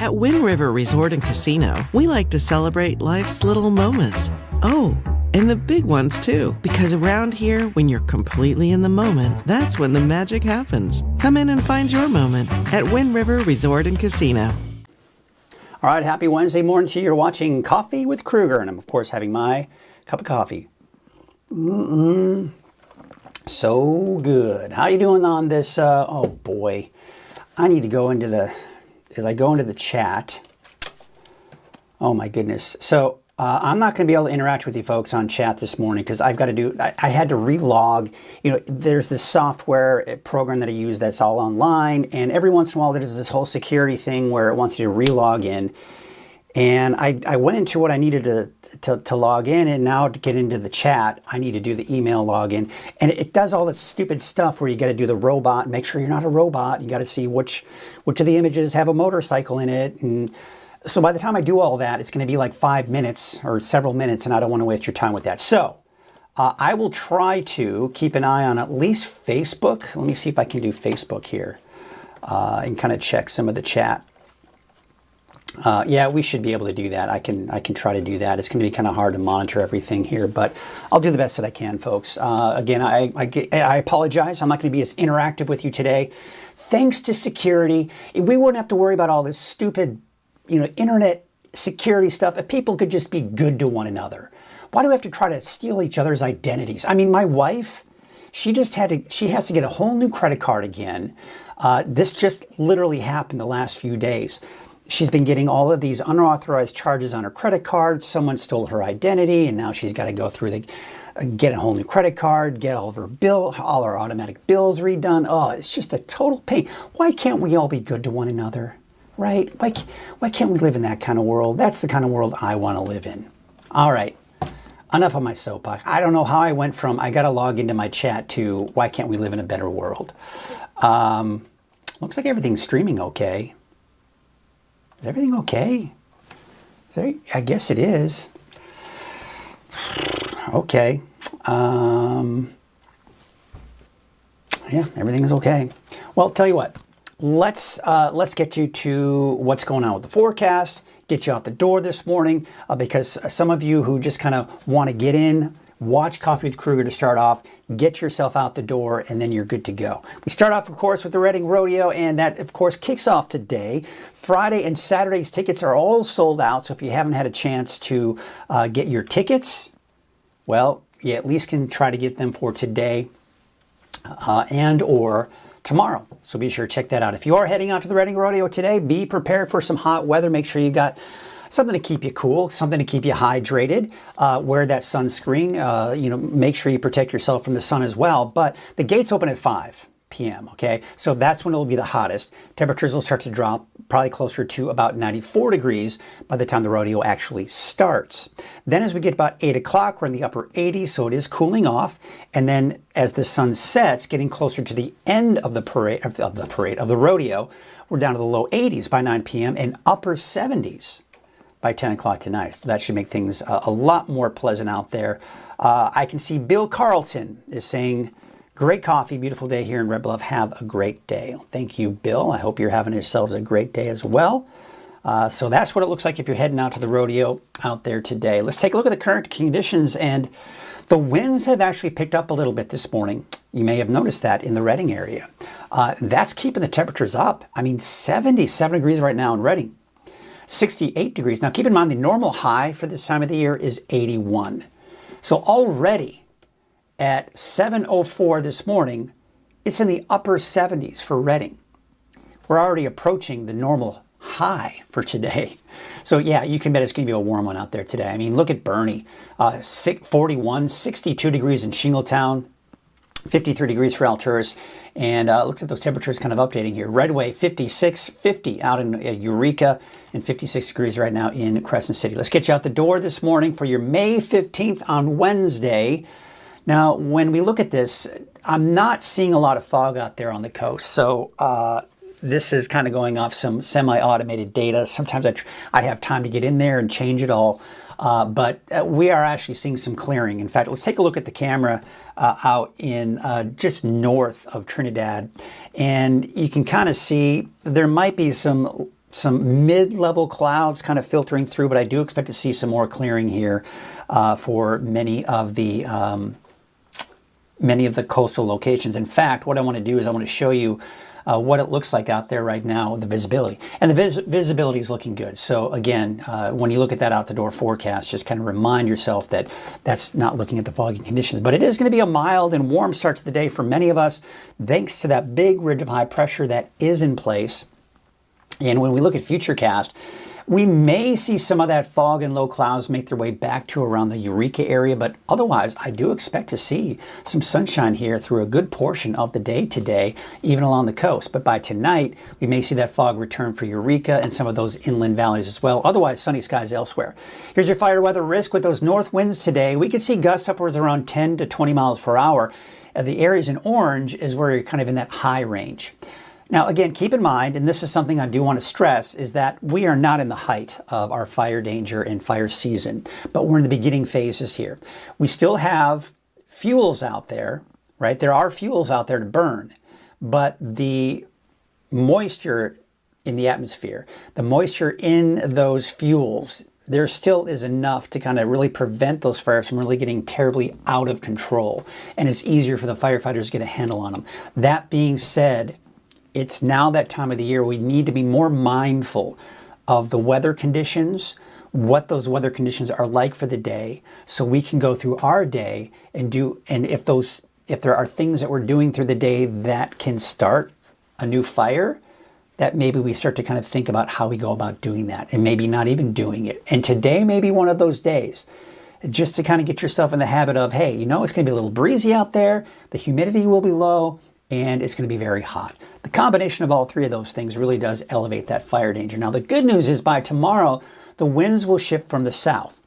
At Wind River Resort and Casino, we like to celebrate life's little moments. Oh, and the big ones too, because around here, when you're completely in the moment, that's when the magic happens. Come in and find your moment at Wind River Resort and Casino. All right, happy Wednesday morning to you. You're watching Coffee with Kruger, and I'm, of course, having my cup of coffee. So good. How you doing on this? Oh, boy. I need to go into the... As I go into the chat... Oh, my goodness. So, I'm not going to be able to interact with you folks on chat this morning because I've got to do... I had to relog. You know, there's this software program that I use that's all online, and every once in a while there's this whole security thing where it wants you to relog in. And I went into what I needed to log in, and now to get into the chat, I need to do the email login. And it does all this stupid stuff where you got to do the robot, make sure you're not a robot. You got to see which of the images have a motorcycle in it. And so by the time I do all that, it's going to be like 5 minutes or several minutes, and I don't want to waste your time with that. So I will try to keep an eye on at least Facebook. Let me see if I can do Facebook here and kind of check some of the chat. Yeah, we should be able to do that. I can try to do that. It's going to be kind of hard to monitor everything here, but I'll do the best that I can, folks. Again, I apologize. I'm not going to be as interactive with you today. Thanks to security, we wouldn't have to worry about all this stupid, internet security stuff if people could just be good to one another. Why do we have to try to steal each other's identities? I mean, my wife, she has to get a whole new credit card again. This just literally happened the last few days. She's been getting all of these unauthorized charges on her credit card. Someone stole her identity, and now she's got to go through get a whole new credit card, get all of her all her automatic bills redone. Oh, it's just a total pain. Why can't we all be good to one another, right? Why can't we live in that kind of world? That's the kind of world I want to live in. All right, enough of my soapbox. I don't know how I went from I got to log into my chat to why can't we live in a better world? Looks like everything's streaming okay. Is everything okay? I guess it is. Okay. Yeah, everything is okay. Well, tell you what. Let's get you to what's going on with the forecast. Get you out the door this morning because some of you who just kind of want to get in, watch Coffee with Kruger to start off, get yourself out the door, and then you're good to go. We start off, of course, with the Reading Rodeo, and that, of course, kicks off today. Friday and Saturday's tickets are all sold out, so if you haven't had a chance to get your tickets, well, you at least can try to get them for today and or tomorrow. So be sure to check that out. If you are heading out to the Reading Rodeo today, be prepared for some hot weather. Make sure you got something to keep you cool, something to keep you hydrated. Wear that sunscreen. Make sure you protect yourself from the sun as well. But the gates open at 5 p.m., okay? So that's when it will be the hottest. Temperatures will start to drop, probably closer to about 94 degrees by the time the rodeo actually starts. Then as we get about 8 o'clock, we're in the upper 80s, so it is cooling off. And then as the sun sets, getting closer to the end of the rodeo, we're down to the low 80s by 9 p.m. and upper 70s by 10 o'clock tonight. So that should make things a lot more pleasant out there. I can see Bill Carlton is saying, great coffee, beautiful day here in Red Bluff. Have a great day. Thank you, Bill. I hope you're having yourselves a great day as well. So that's what it looks like if you're heading out to the rodeo out there today. Let's take a look at the current conditions, and the winds have actually picked up a little bit this morning. You may have noticed that in the Reading area. That's keeping the temperatures up. I mean, 77 degrees right now in Reading. 68 degrees. Now keep in mind the normal high for this time of the year is 81. So already at 7:04 this morning, it's in the upper 70s for Reading. We're already approaching the normal high for today. So yeah, you can bet it's going to be a warm one out there today. I mean, look at Bernie, 41, 62 degrees in Shingletown, 53 degrees for Alturas, and looks at those temperatures kind of updating here. Redway, 56, 50 out in Eureka, and 56 degrees right now in Crescent City. Let's get you out the door this morning for your May 15th on Wednesday. Now, when we look at this, I'm not seeing a lot of fog out there on the coast, so this is kind of going off some semi-automated data. Sometimes I have time to get in there and change it all. But we are actually seeing some clearing. In fact, let's take a look at the camera out in just north of Trinidad. And you can kind of see there might be some some mid-level clouds kind of filtering through, but I do expect to see some more clearing here for many of the coastal locations. In fact, what I want to do is I want to show you what it looks like out there right now, the visibility. And the visibility is looking good. So again, when you look at that out the door forecast, just kind of remind yourself that that's not looking at the foggy conditions. But it is going to be a mild and warm start to the day for many of us, thanks to that big ridge of high pressure that is in place. And when we look at Futurecast, we may see some of that fog and low clouds make their way back to around the Eureka area, but otherwise I do expect to see some sunshine here through a good portion of the day today, even along the coast. But by tonight, we may see that fog return for Eureka and some of those inland valleys as well. Otherwise, sunny skies elsewhere. Here's your fire weather risk with those north winds today. We could see gusts upwards around 10 to 20 miles per hour. The areas in orange is where you're kind of in that high range. Now, again, keep in mind, and this is something I do want to stress, is that we are not in the height of our fire danger and fire season, but we're in the beginning phases here. We still have fuels out there, right? There are fuels out there to burn, but the moisture in the atmosphere, the moisture in those fuels, there still is enough to kind of really prevent those fires from really getting terribly out of control. And it's easier for the firefighters to get a handle on them. That being said, it's now that time of the year we need to be more mindful of the weather conditions, what those weather conditions are like for the day, so we can go through our day and if there are things that we're doing through the day that can start a new fire, that maybe we start to kind of think about how we go about doing that and maybe not even doing it. And today may be one of those days, just to kind of get yourself in the habit of, hey, you know, it's going to be a little breezy out there, the humidity will be low, and it's going to be very hot. The combination of all three of those things really does elevate that fire danger. Now, the good news is by tomorrow, the winds will shift from the south.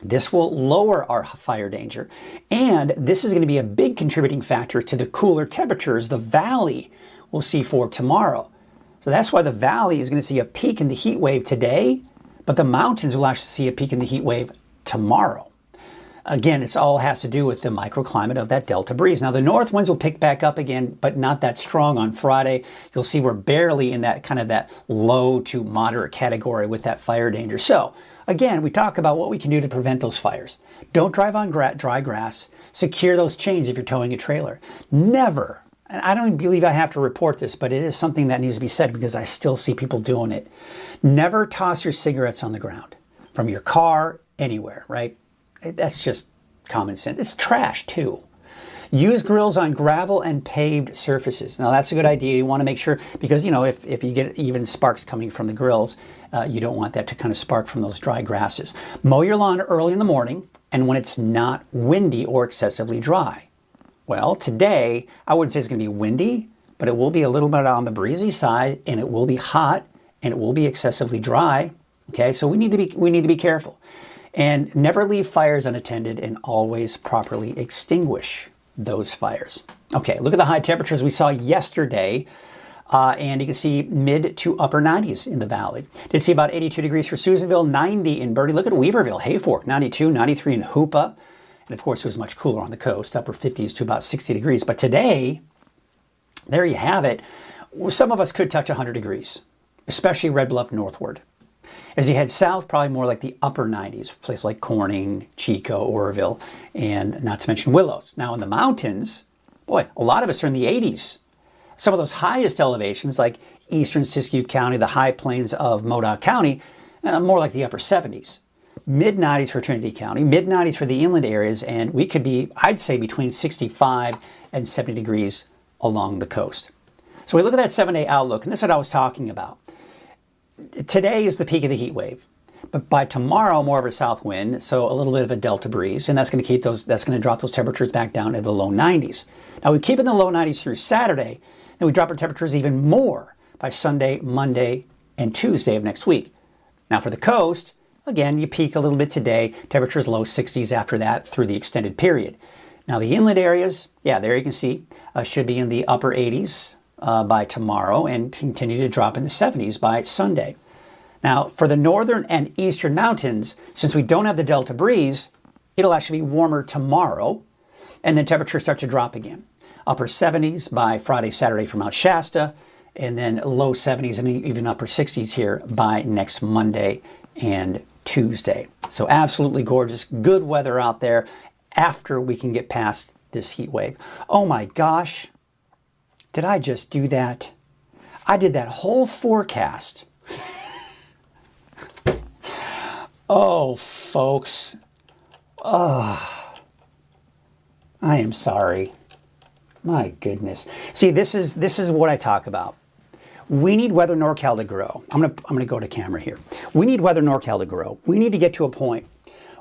This will lower our fire danger. And this is going to be a big contributing factor to the cooler temperatures the valley will see for tomorrow. So that's why the valley is going to see a peak in the heat wave today, but the mountains will actually see a peak in the heat wave tomorrow. Again, it all has to do with the microclimate of that delta breeze. Now, the north winds will pick back up again, but not that strong on Friday. You'll see we're barely in that kind of that low to moderate category with that fire danger. So, again, we talk about what we can do to prevent those fires. Don't drive on dry grass. Secure those chains if you're towing a trailer. Never, and I don't believe I have to report this, but it is something that needs to be said because I still see people doing it. Never toss your cigarettes on the ground from your car, anywhere, right? That's just common sense. It's trash too. Use grills on gravel and paved surfaces. Now that's a good idea. You want to make sure, because you know, if you get even sparks coming from the grills, you don't want that to kind of spark from those dry grasses. Mow your lawn early in the morning and when it's not windy or excessively dry. Well, today, I wouldn't say it's going to be windy, but it will be a little bit on the breezy side, and it will be hot, and it will be excessively dry. Okay, so we need to be careful. And never leave fires unattended and always properly extinguish those fires. Okay, look at the high temperatures we saw yesterday. And you can see mid to upper 90s in the valley. Did see about 82 degrees for Susanville, 90 in Bertie. Look at Weaverville, Hayfork, 92, 93 in Hoopa. And of course, it was much cooler on the coast, upper 50s to about 60 degrees. But today, there you have it. Some of us could touch 100 degrees, especially Red Bluff northward. As you head south, probably more like the upper 90s, places like Corning, Chico, Oroville, and not to mention Willows. Now in the mountains, boy, a lot of us are in the 80s. Some of those highest elevations, like eastern Siskiyou County, the high plains of Modoc County, more like the upper 70s. Mid-90s for Trinity County, mid-90s for the inland areas, and we could be, I'd say, between 65 and 70 degrees along the coast. So we look at that 7-day outlook, and this is what I was talking about. Today is the peak of the heat wave, but by tomorrow, more of a south wind, so a little bit of a delta breeze, and that's going to drop those temperatures back down to the low 90s. Now we keep in the low 90s through Saturday, and we drop our temperatures even more by Sunday, Monday, and Tuesday of next week. Now for the coast, again, you peak a little bit today, temperatures low 60s after that through the extended period. Now the inland areas, yeah, there you can see, should be in the upper 80s by tomorrow and continue to drop in the 70s by Sunday. Now, for the northern and eastern mountains, since we don't have the delta breeze, it'll actually be warmer tomorrow, and then temperatures start to drop again. Upper 70s by Friday, Saturday for Mount Shasta, and then low 70s and even upper 60s here by next Monday and Tuesday. So absolutely gorgeous, good weather out there after we can get past this heat wave. Oh my gosh, did I just do that? I did that whole forecast. Oh, folks. I am sorry. My goodness. See, this is what I talk about. We need Weather NorCal to grow. I'm gonna go to camera here. We need Weather NorCal to grow. We need to get to a point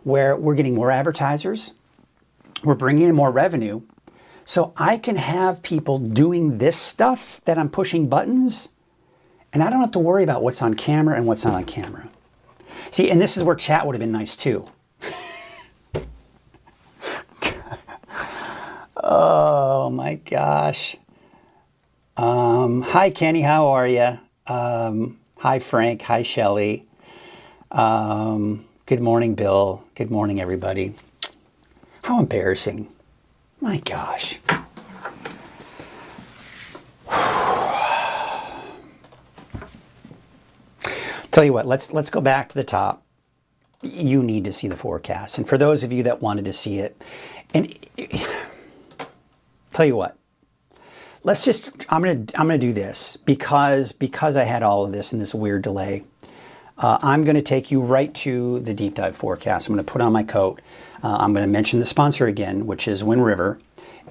where we're getting more advertisers, we're bringing in more revenue, so I can have people doing this stuff that I'm pushing buttons, and I don't have to worry about what's on camera and what's not on camera. See, and this is where chat would have been nice too. Oh my gosh. Hi Kenny, how are you? Hi Frank, hi Shelly. Good morning Bill. Good morning everybody. How embarrassing. My gosh. Tell you what, let's go back to the top. You need to see the forecast. And for those of you that wanted to see it, and tell you what, I'm gonna do this because I had all of this in this weird delay. I'm gonna take you right to the deep dive forecast. I'm gonna put on my coat. I'm gonna mention the sponsor again, which is Wind River,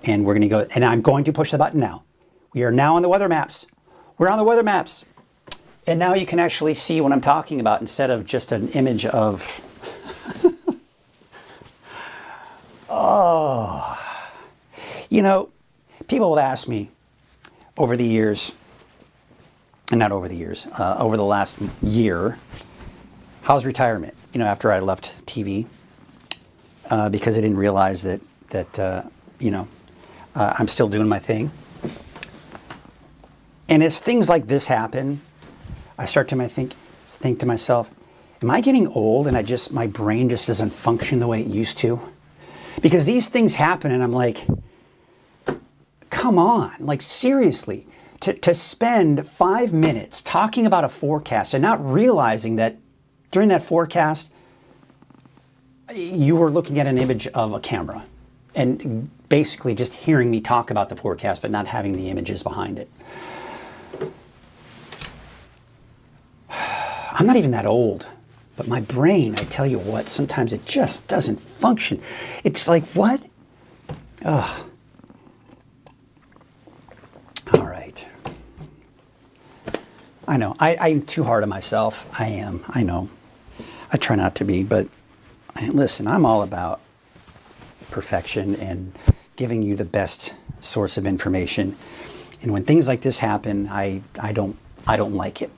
and we're gonna go, and I'm going to push the button now. We are now on the weather maps. We're on the weather maps. And now you can actually see what I'm talking about instead of just an image of, oh, you know, people have asked me over the years, and not over the years, over the last year, how's retirement? You know, after I left TV, because I didn't realize that you know, I'm still doing my thing. And as things like this happen, I start to think to myself, am I getting old and my brain just doesn't function the way it used to? Because these things happen and I'm like, come on, like seriously, to spend 5 minutes talking about a forecast and not realizing that during that forecast, you were looking at an image of a camera and basically just hearing me talk about the forecast but not having the images behind it. I'm not even that old, but my brain, I tell you what, sometimes it just doesn't function. It's like, what? Ugh. All right. I know, I'm too hard on myself. I am, I know. I try not to be, but listen, I'm all about perfection and giving you the best source of information. And when things like this happen, I don't like it.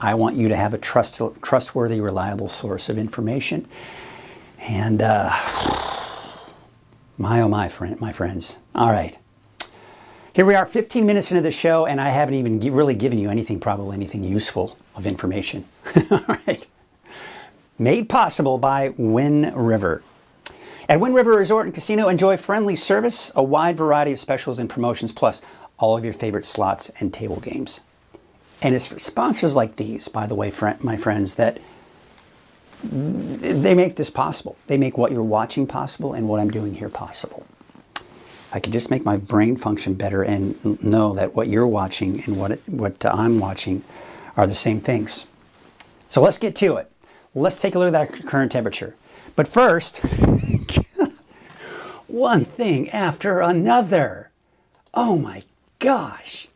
I want you to have a trustworthy, reliable source of information. And my oh my friends. All right. Here we are, 15 minutes into the show, and I haven't even really given you probably anything useful of information. All right. Made possible by Wind River. At Wind River Resort and Casino, enjoy friendly service, a wide variety of specials and promotions, plus all of your favorite slots and table games. And it's for sponsors like these, by the way, my friends, that they make this possible. They make what you're watching possible and what I'm doing here possible. I can just make my brain function better and know that what you're watching and what I'm watching are the same things. So let's get to it. Let's take a look at that current temperature. But first, one thing after another. Oh my gosh.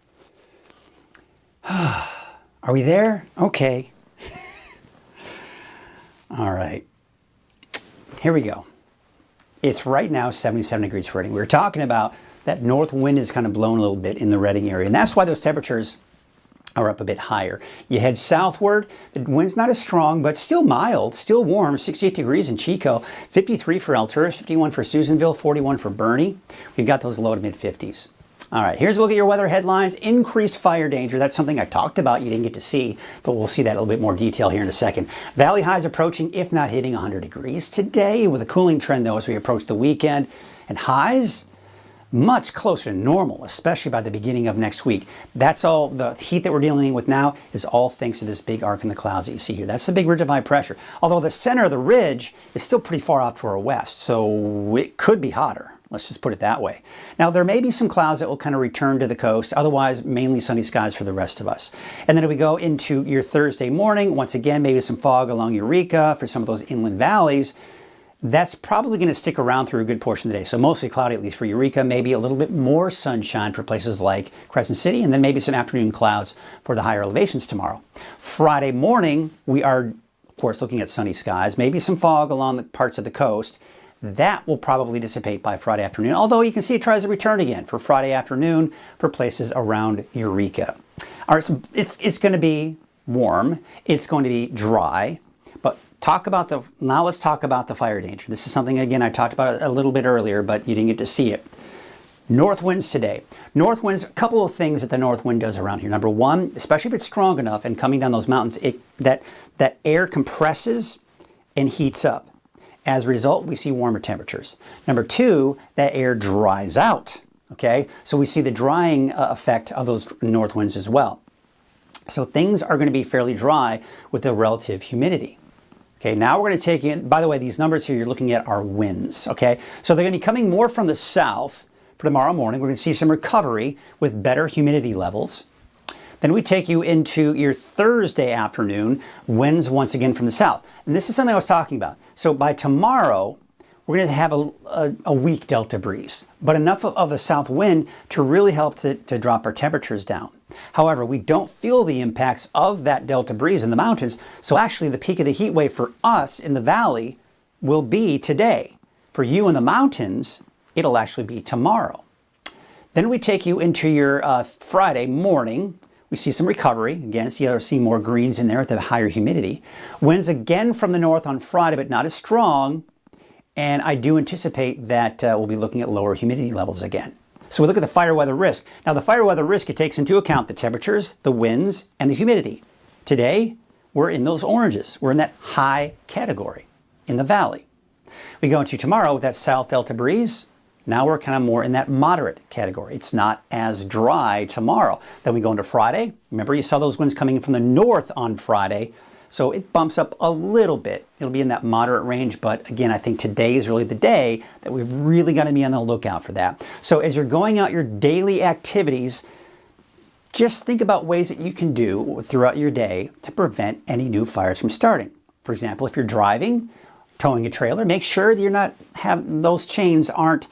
Are we there? Okay. All right. Here we go. It's right now 77 degrees for Reading. We were talking about that north wind is kind of blowing a little bit in the Reading area, and that's why those temperatures are up a bit higher. You head southward, the wind's not as strong, but still mild, still warm, 68 degrees in Chico, 53 for Alturas, 51 for Susanville, 41 for Bernie. We've got those low to mid-50s. All right, here's a look at your weather headlines. Increased fire danger. That's something I talked about you didn't get to see, but we'll see that in a little bit more detail here in a second. Valley highs approaching, if not hitting 100 degrees today, with a cooling trend, though, as we approach the weekend. And highs, much closer to normal, especially by the beginning of next week. That's all, the heat that we're dealing with now is all thanks to this big arc in the clouds that you see here. That's the big ridge of high pressure. Although the center of the ridge is still pretty far off to our west, so it could be hotter. Let's just put it that way. Now, there may be some clouds that will kind of return to the coast, otherwise mainly sunny skies for the rest of us. And then if we go into your Thursday morning, once again, maybe some fog along Eureka for some of those inland valleys. That's probably going to stick around through a good portion of the day. So mostly cloudy, at least for Eureka, maybe a little bit more sunshine for places like Crescent City, and then maybe some afternoon clouds for the higher elevations tomorrow. Friday morning, we are, of course, looking at sunny skies, maybe some fog along the parts of the coast. That will probably dissipate by Friday afternoon, although you can see it tries to return again for Friday afternoon for places around Eureka. All right, so it's going to be warm. It's going to be dry. But now let's talk about the fire danger. This is something, again, I talked about a little bit earlier, but you didn't get to see it. North winds today. North winds, a couple of things that the north wind does around here. Number one, especially if it's strong enough and coming down those mountains, that air compresses and heats up. As a result, we see warmer temperatures. Number two, that air dries out, okay? So we see the drying effect of those north winds as well. So things are going to be fairly dry with the relative humidity. Okay, now we're going to take in, by the way, these numbers here you're looking at are winds, okay? So they're going to be coming more from the south for tomorrow morning. We're going to see some recovery with better humidity levels. Then we take you into your Thursday afternoon, winds once again from the south. And this is something I was talking about. So by tomorrow, we're going to have a weak delta breeze, but enough of a south wind to really help to drop our temperatures down. However, we don't feel the impacts of that delta breeze in the mountains, so actually the peak of the heat wave for us in the valley will be today. For you in the mountains, it'll actually be tomorrow. Then we take you into your Friday morning. We see some recovery. Again, see more greens in there at the higher humidity. Winds again from the north on Friday, but not as strong. And I do anticipate that we'll be looking at lower humidity levels again. So we look at the fire weather risk. Now the fire weather risk, it takes into account the temperatures, the winds, and the humidity. Today, we're in those oranges. We're in that high category in the valley. We go into tomorrow with that south delta breeze. Now we're kind of more in that moderate category. It's not as dry tomorrow. Then we go into Friday. Remember, you saw those winds coming in from the north on Friday. So it bumps up a little bit. It'll be in that moderate range. But again, I think today is really the day that we've really got to be on the lookout for that. So as you're going out your daily activities, just think about ways that you can do throughout your day to prevent any new fires from starting. For example, if you're driving, towing a trailer, make sure that you're not those chains aren't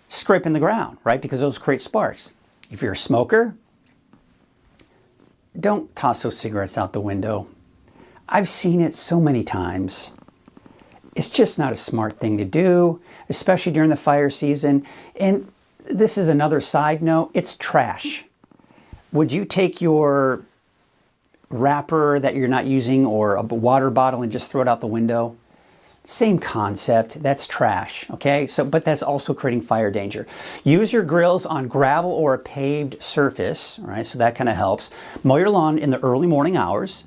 scraping the ground, right? Because those create sparks. If you're a smoker, don't toss those cigarettes out the window. I've seen it so many times. It's just not a smart thing to do, especially during the fire season. And this is another side note, it's trash. Would you take your wrapper that you're not using or a water bottle and just throw it out the window? Same concept, that's trash, okay? But that's also creating fire danger. Use your grills on gravel or a paved surface, all right? So that kind of helps. Mow your lawn in the early morning hours.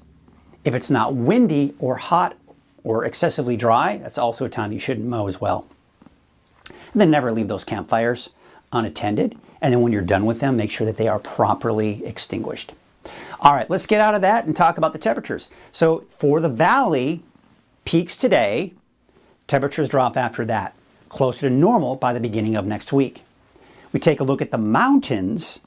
If it's not windy or hot or excessively dry, that's also a time you shouldn't mow as well. And then never leave those campfires unattended. And then when you're done with them, make sure that they are properly extinguished. All right, let's get out of that and talk about the temperatures. So for the valley, peaks today, temperatures drop after that, closer to normal by the beginning of next week. We take a look at the mountains,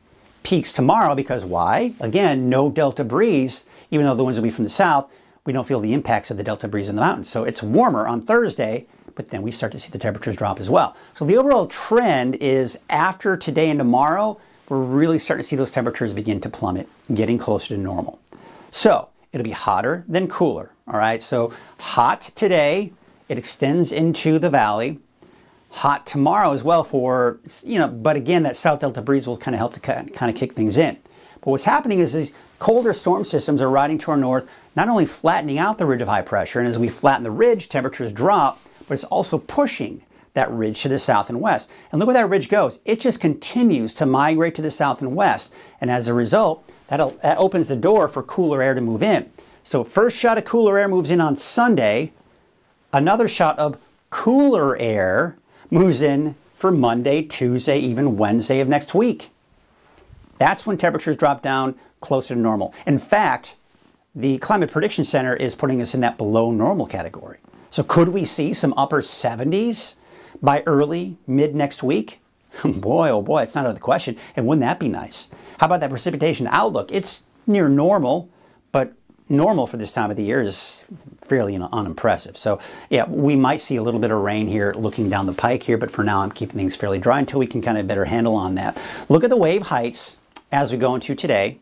peaks tomorrow, because why? Again, no delta breeze, even though the winds will be from the south, we don't feel the impacts of the delta breeze in the mountains. So it's warmer on Thursday, but then we start to see the temperatures drop as well. So the overall trend is after today and tomorrow, we're really starting to see those temperatures begin to plummet, getting closer to normal. So it'll be hotter than cooler, all right? So hot today, it extends into the valley. Hot tomorrow as well but again, that south delta breeze will kind of help to kind of kick things in. But what's happening is these colder storm systems are riding to our north, not only flattening out the ridge of high pressure, and as we flatten the ridge, temperatures drop, but it's also pushing that ridge to the south and west. And look where that ridge goes. It just continues to migrate to the south and west. And as a result, that opens the door for cooler air to move in. So first shot of cooler air moves in on Sunday. Another shot of cooler air moves in for Monday, Tuesday, even Wednesday of next week. That's when temperatures drop down closer to normal. In fact, the Climate Prediction Center is putting us in that below normal category. So could we see some upper 70s by early, mid next week? Boy, oh boy, it's not out of the question. And wouldn't that be nice? How about that precipitation outlook? It's near normal, but normal for this time of the year is fairly unimpressive. So yeah, we might see a little bit of rain here looking down the pike here, but for now I'm keeping things fairly dry until we can kind of better handle on that. Look at the wave heights as we go into today.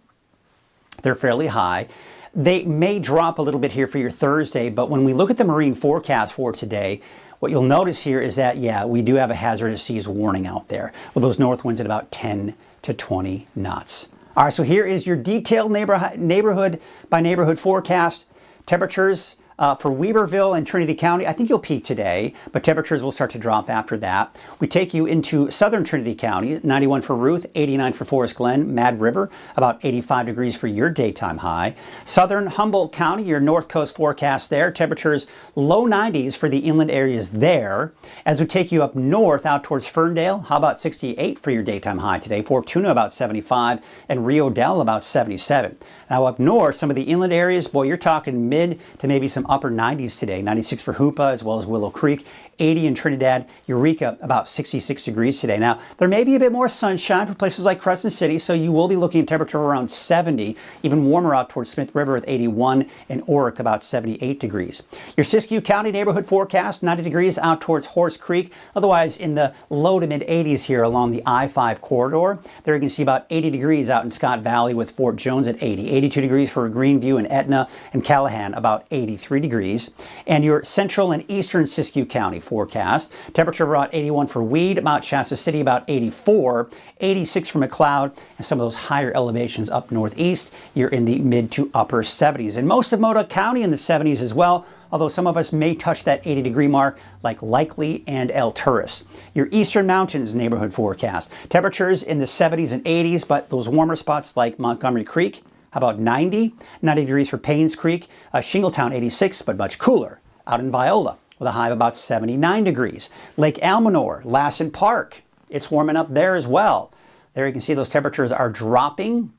They're fairly high. They may drop a little bit here for your Thursday, but when we look at the marine forecast for today, what you'll notice here is that, yeah, we do have a hazardous seas warning out there with those north winds at about 10 to 20 knots. All right, so here is your detailed neighborhood by neighborhood forecast. Temperatures for Weaverville and Trinity County, I think you'll peak today, but temperatures will start to drop after that. We take you into southern Trinity County, 91 for Ruth, 89 for Forest Glen, Mad River, about 85 degrees for your daytime high. Southern Humboldt County, your north coast forecast there, temperatures low 90s for the inland areas there. As we take you up north out towards Ferndale, how about 68 for your daytime high today? Fortuna about 75 and Rio Dell about 77. Now up north, some of the inland areas, boy, you're talking mid to maybe some upper 90s today. 96 for Hoopa as well as Willow Creek. 80 in Trinidad, Eureka, about 66 degrees today. Now, there may be a bit more sunshine for places like Crescent City, so you will be looking at temperature around 70, even warmer out towards Smith River with 81, and Oric about 78 degrees. Your Siskiyou County neighborhood forecast, 90 degrees out towards Horse Creek, otherwise in the low to mid 80s here along the I-5 corridor. There you can see about 80 degrees out in Scott Valley with Fort Jones at 80, 82 degrees for Greenview and Etna, and Callahan about 83 degrees. And your central and eastern Siskiyou County forecast. Temperature around 81 for Weed, Mount Shasta City about 84, 86 for McLeod, and some of those higher elevations up northeast, you're in the mid to upper 70s. And most of Modoc County in the 70s as well, although some of us may touch that 80-degree mark like Likely and El Turris. Your Eastern Mountains neighborhood forecast. Temperatures in the 70s and 80s, but those warmer spots like Montgomery Creek, how about 90? 90 degrees for Paynes Creek. Shingletown 86, but much cooler. Out in Viola, with a high of about 79 degrees. Lake Almanor, Lassen Park, it's warming up there as well. There you can see those temperatures are dropping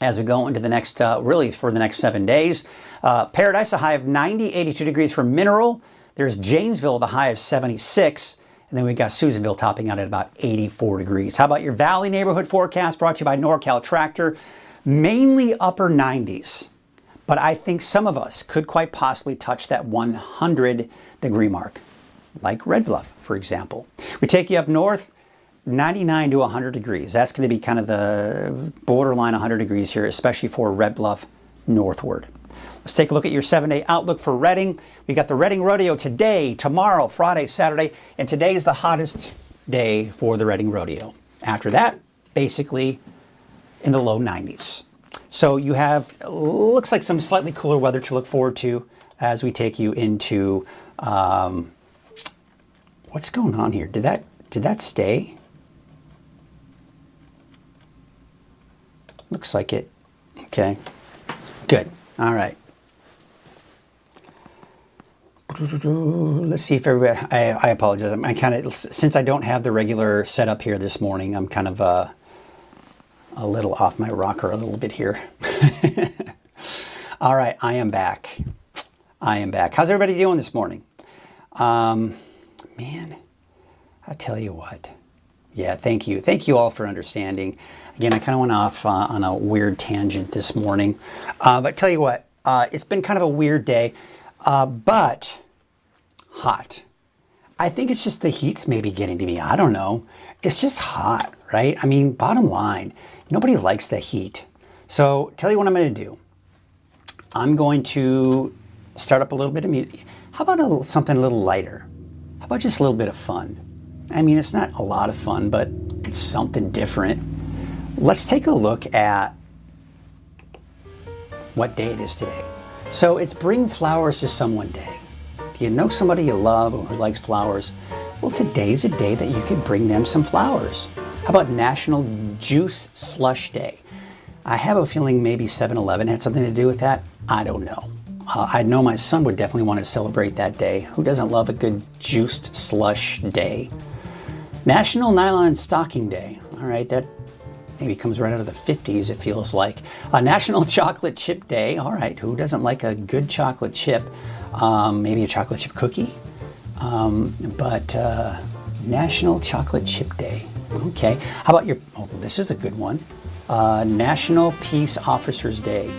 as we go into the next, really for the next 7 days. Paradise, a high of 90, 82 degrees for Mineral. There's Janesville, the high of 76. And then we've got Susanville topping out at about 84 degrees. How about your Valley neighborhood forecast brought to you by NorCal Tractor? Mainly upper 90s. But I think some of us could quite possibly touch that 100-degree mark, like Red Bluff, for example. We take you up north, 99 to 100 degrees. That's going to be kind of the borderline 100 degrees here, especially for Red Bluff northward. Let's take a look at your 7-day outlook for Redding. We got the Redding Rodeo today, tomorrow, Friday, Saturday, and today is the hottest day for the Redding Rodeo. After that, basically in the low 90s. So you have, looks like some slightly cooler weather to look forward to as we take you into, what's going on here? Did that stay? Looks like it. Okay, good. All right. Let's see if everybody, I apologize. I kind of, since I don't have the regular setup here this morning, I'm kind of, a little off my rocker a little bit here. All right, I am back. How's everybody doing this morning? Man, I tell you what. Yeah, thank you. Thank you all for understanding. Again, I kind of went off on a weird tangent this morning. But tell you what, it's been kind of a weird day, but hot. I think it's just the heat's maybe getting to me. I don't know. It's just hot, right? I mean, bottom line, nobody likes the heat. So tell you what I'm going to do. I'm going to start up a little bit of music. How about something a little lighter? How about just a little bit of fun? I mean, it's not a lot of fun, but it's something different. Let's take a look at what day it is today. So it's Bring Flowers to Someone Day. Do you know somebody you love or who likes flowers? Well, today's a day that you could bring them some flowers. How about National Juice Slush Day? I have a feeling maybe 7-Eleven had something to do with that. I don't know. I know my son would definitely want to celebrate that day. Who doesn't love a good juiced slush day? National Nylon Stocking Day. All right, that maybe comes right out of the 50s, it feels like. National Chocolate Chip Day. All right, who doesn't like a good chocolate chip? Maybe a chocolate chip cookie. But National Chocolate Chip Day. Okay, how about this is a good one. National Peace Officers Day.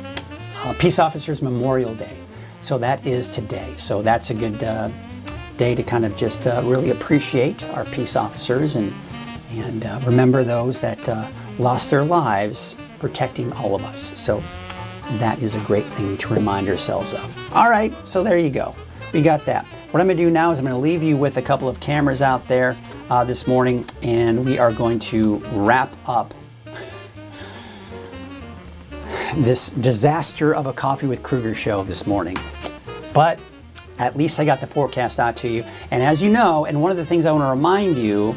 Peace Officers Memorial Day. So that is today. So that's a good day to kind of just really appreciate our peace officers and remember those that lost their lives protecting all of us. So that is a great thing to remind ourselves of. All right, so there you go. We got that. What I'm going to do now is I'm going to leave you with a couple of cameras out there this morning, and we are going to wrap up this disaster of a Coffee with Kruger show this morning. But at least I got the forecast out to you. And as you know, and one of the things I want to remind you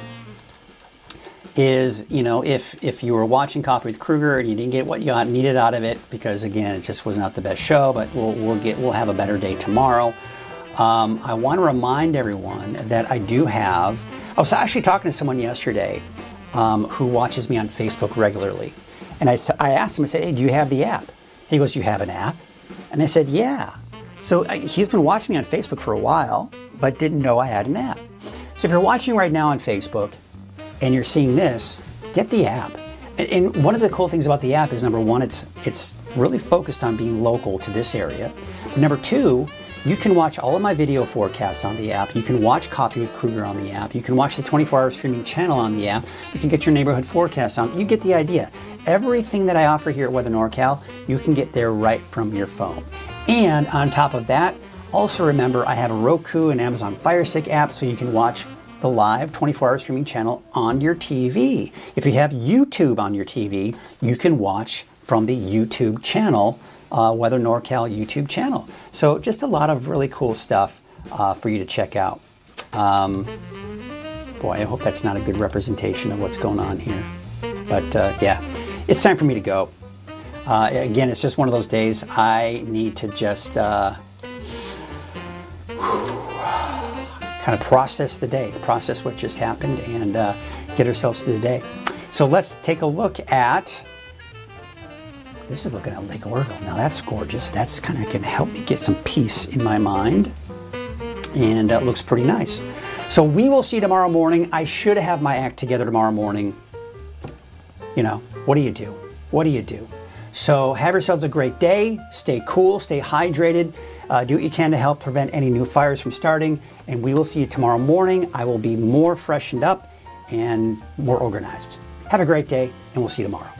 is, if you were watching Coffee with Kruger and you didn't get what you needed out of it, because again, it just was not the best show, but we'll have a better day tomorrow. I want to remind everyone that I was actually talking to someone yesterday who watches me on Facebook regularly. And I asked him, I said, hey, do you have the app? He goes, you have an app? And I said, yeah. So he's been watching me on Facebook for a while, but didn't know I had an app. So if you're watching right now on Facebook and you're seeing this, get the app. And one of the cool things about the app is, number one, it's really focused on being local to this area. Number two, you can watch all of my video forecasts on the app. You can watch Coffee with Kruger on the app. You can watch the 24-hour streaming channel on the app. You can get your neighborhood forecast on. You get the idea. Everything that I offer here at Weather NorCal, you can get there right from your phone. And on top of that, also remember I have a Roku and Amazon Fire Stick app, so you can watch the live 24-hour streaming channel on your TV. If you have YouTube on your TV, you can watch from the YouTube channel, Weather NorCal YouTube channel. So just a lot of really cool stuff for you to check out. Boy, I hope that's not a good representation of what's going on here. But yeah, it's time for me to go. Again, it's just one of those days I need to just kind of process the day, process what just happened, and get ourselves through the day. So let's take a look at, this is looking at Lake Orville. Now that's gorgeous. That's kind of going to help me get some peace in my mind, and it looks pretty nice. So we will see tomorrow morning. I should have my act together tomorrow morning. What do you do? What do you do? So have yourselves a great day. Stay cool, stay hydrated. Do what you can to help prevent any new fires from starting. And we will see you tomorrow morning. I will be more freshened up and more organized. Have a great day, and we'll see you tomorrow.